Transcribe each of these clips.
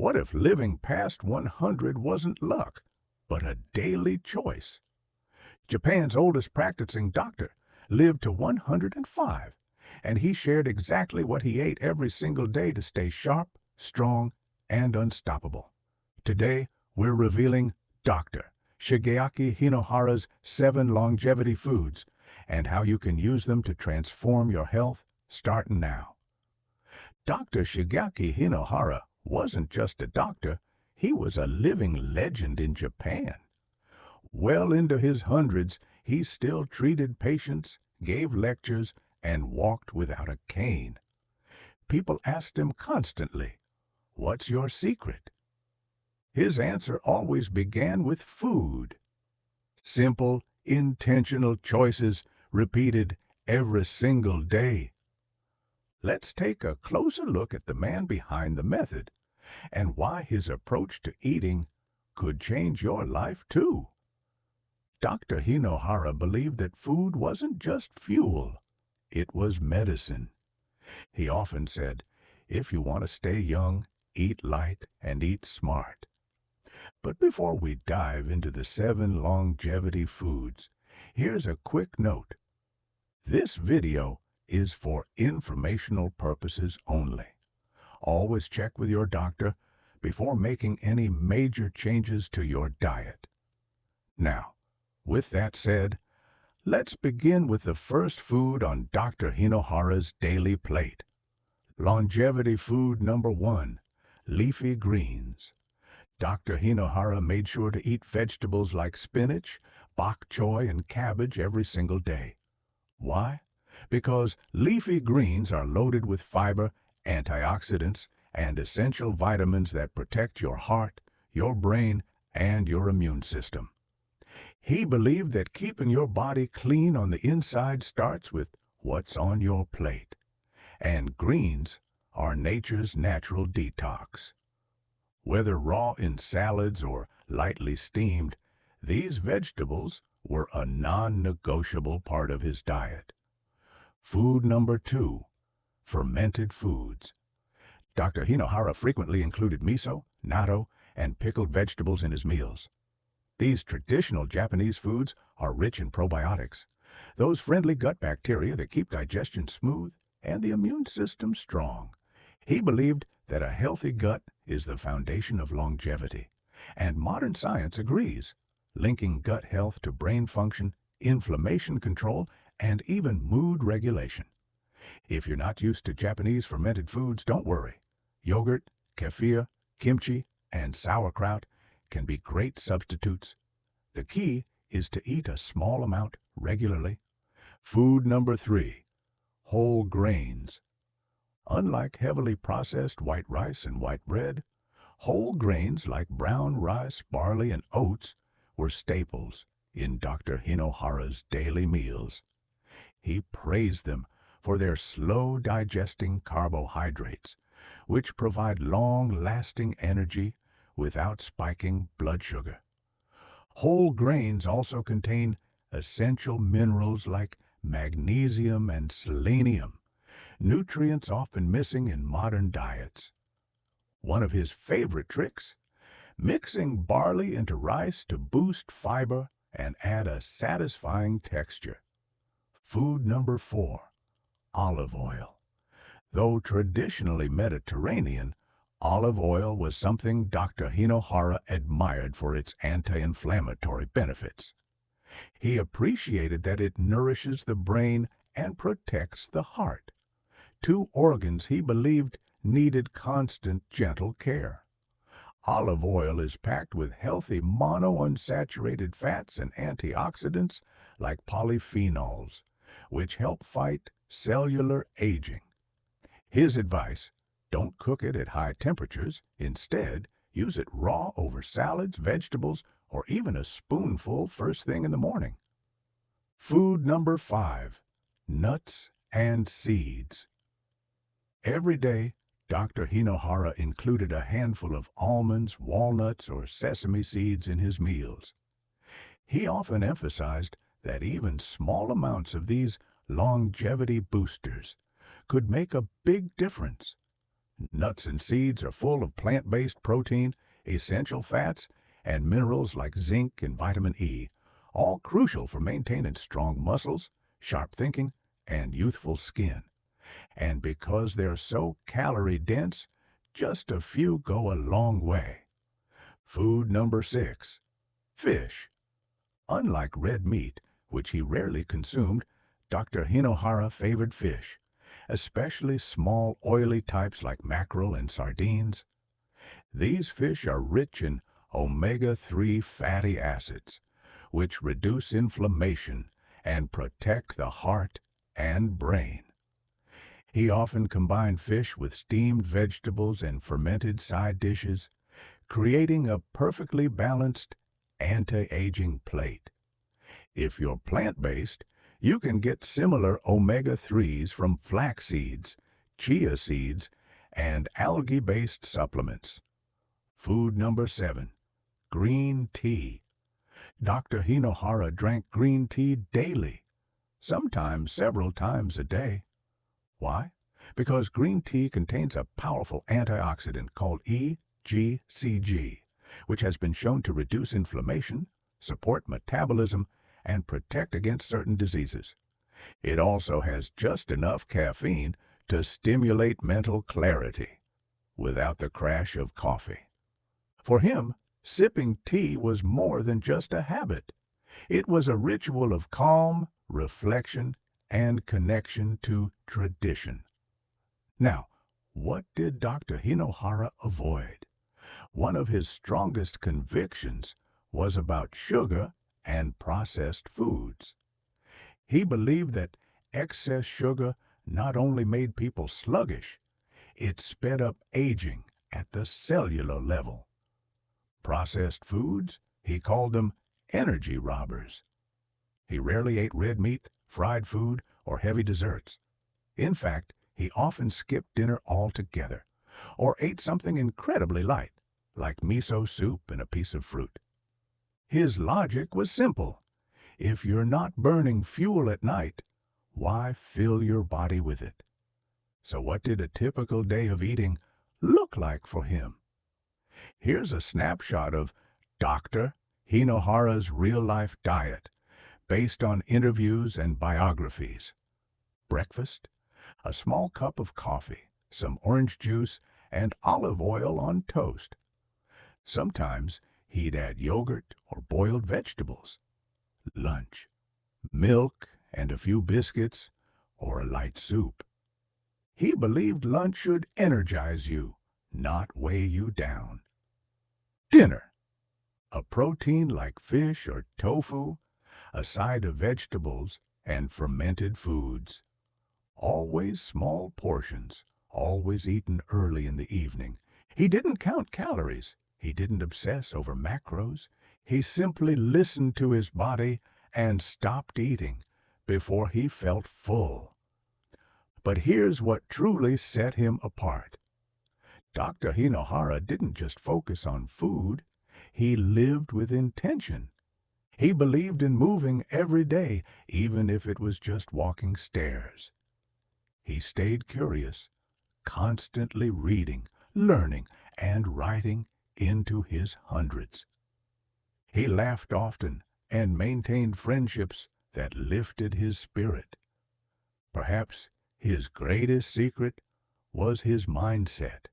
What if living past 100 wasn't luck, but a daily choice? Japan's oldest practicing doctor lived to 105, and he shared exactly what he ate every single day to stay sharp, strong, and unstoppable. Today, we're revealing Dr. Shigeaki Hinohara's 7 longevity foods and how you can use them to transform your health starting now. Dr. Shigeaki Hinohara wasn't just a doctor, he was a living legend in Japan. Well into his hundreds, he still treated patients, gave lectures, and walked without a cane. People asked him constantly, "What's your secret?" His answer always began with food. Simple, intentional choices repeated every single day. Let's take a closer look at the man behind the method and why his approach to eating could change your life too. Dr. Hinohara believed that food wasn't just fuel, it was medicine. He often said, if you want to stay young, eat light and eat smart. But before we dive into the 7 longevity foods, here's a quick note. This video is for informational purposes only. Always check with your doctor before making any major changes to your diet. Now, with that said, let's begin with the first food on Dr. Hinohara's daily plate. Longevity food number 1, leafy greens. Dr. Hinohara made sure to eat vegetables like spinach, bok choy, and cabbage every single day. Why? Because leafy greens are loaded with fiber, antioxidants, and essential vitamins that protect your heart, your brain, and your immune system. He believed that keeping your body clean on the inside starts with what's on your plate. And greens are nature's natural detox. Whether raw in salads or lightly steamed, these vegetables were a non-negotiable part of his diet. Food number 2, fermented foods. Dr. Hinohara frequently included miso, natto, and pickled vegetables in his meals. These traditional Japanese foods are rich in probiotics, those friendly gut bacteria that keep digestion smooth and the immune system strong. He believed that a healthy gut is the foundation of longevity, and modern science agrees, linking gut health to brain function, inflammation control, and even mood regulation. If you're not used to Japanese fermented foods, don't worry. Yogurt, kefir, kimchi, and sauerkraut can be great substitutes. The key is to eat a small amount regularly. Food number 3, whole grains. Unlike heavily processed white rice and white bread, whole grains like brown rice, barley, and oats were staples in Dr. Hinohara's daily meals. He praised them for their slow-digesting carbohydrates, which provide long-lasting energy without spiking blood sugar. Whole grains also contain essential minerals like magnesium and selenium, nutrients often missing in modern diets. One of his favorite tricks? Mixing barley into rice to boost fiber and add a satisfying texture. Food number 4, olive oil. Though traditionally Mediterranean, olive oil was something Dr. Hinohara admired for its anti-inflammatory benefits. He appreciated that it nourishes the brain and protects the heart, 2 organs he believed needed constant, gentle care. Olive oil is packed with healthy monounsaturated fats and antioxidants like polyphenols, which help fight cellular aging. His advice: don't cook it at high temperatures. Instead, use it raw over salads, vegetables, or even a spoonful first thing in the morning. Food number 5, nuts and seeds. Every day, Dr. Hinohara included a handful of almonds, walnuts, or sesame seeds in his meals. He often emphasized that even small amounts of these longevity boosters could make a big difference. Nuts and seeds are full of plant-based protein, essential fats, and minerals like zinc and vitamin E, all crucial for maintaining strong muscles, sharp thinking, and youthful skin. And because they're so calorie-dense, just a few go a long way. Food number 6. Fish. Unlike red meat, which he rarely consumed, Dr. Hinohara favored fish, especially small oily types like mackerel and sardines. These fish are rich in omega-3 fatty acids, which reduce inflammation and protect the heart and brain. He often combined fish with steamed vegetables and fermented side dishes, creating a perfectly balanced anti-aging plate. If you're plant-based, you can get similar omega-3s from flax seeds, chia seeds, and algae-based supplements. Food number 7. Green tea. Dr. Hinohara drank green tea daily, sometimes several times a day. Why? Because green tea contains a powerful antioxidant called EGCG, which has been shown to reduce inflammation, support metabolism, and protect against certain diseases. It also has just enough caffeine to stimulate mental clarity, without the crash of coffee. For him, sipping tea was more than just a habit. It was a ritual of calm, reflection, and connection to tradition. Now, what did Dr. Hinohara avoid? One of his strongest convictions was about sugar and processed foods. He believed that excess sugar not only made people sluggish, it sped up aging at the cellular level. Processed foods, he called them energy robbers. He rarely ate red meat, fried food, or heavy desserts. In fact, he often skipped dinner altogether, or ate something incredibly light, like miso soup and a piece of fruit. His logic was simple. If you're not burning fuel at night, why fill your body with it? So what did a typical day of eating look like for him? Here's a snapshot of Dr. Hinohara's real-life diet, based on interviews and biographies. Breakfast: a small cup of coffee, some orange juice, and olive oil on toast. Sometimes he'd add yogurt or boiled vegetables. Lunch: milk and a few biscuits or a light soup. He believed lunch should energize you, not weigh you down. Dinner: a protein like fish or tofu, a side of vegetables, and fermented foods. Always small portions, always eaten early in the evening. He didn't count calories. He didn't obsess over macros. He simply listened to his body and stopped eating before he felt full. But here's what truly set him apart. Dr. Hinohara didn't just focus on food. He lived with intention. He believed in moving every day, even if it was just walking stairs. He stayed curious, constantly reading, learning, and writing into his hundreds. He laughed often and maintained friendships that lifted his spirit. Perhaps his greatest secret was his mindset.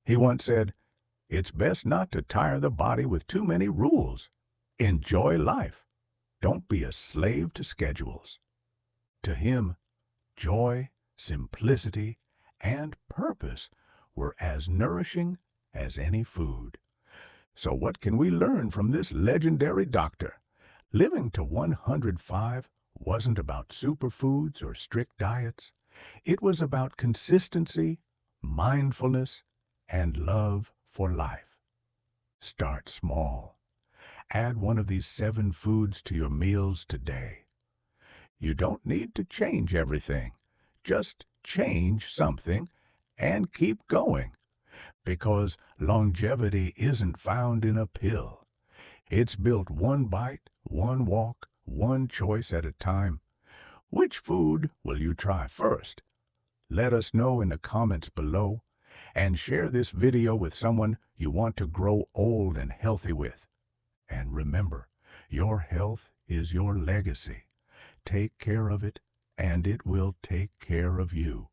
He once said, "It's best not to tire the body with too many rules. Enjoy life. Don't be a slave to schedules." To him, joy, simplicity, and purpose were as nourishing as any food. So what can we learn from this legendary doctor? Living to 105 wasn't about superfoods or strict diets. It was about consistency, mindfulness, and love for life. Start small. Add one of these 7 foods to your meals today. You don't need to change everything. Just change something and keep going. Because longevity isn't found in a pill. It's built one bite, one walk, one choice at a time. Which food will you try first? Let us know in the comments below. And share this video with someone you want to grow old and healthy with. And remember, your health is your legacy. Take care of it, and it will take care of you.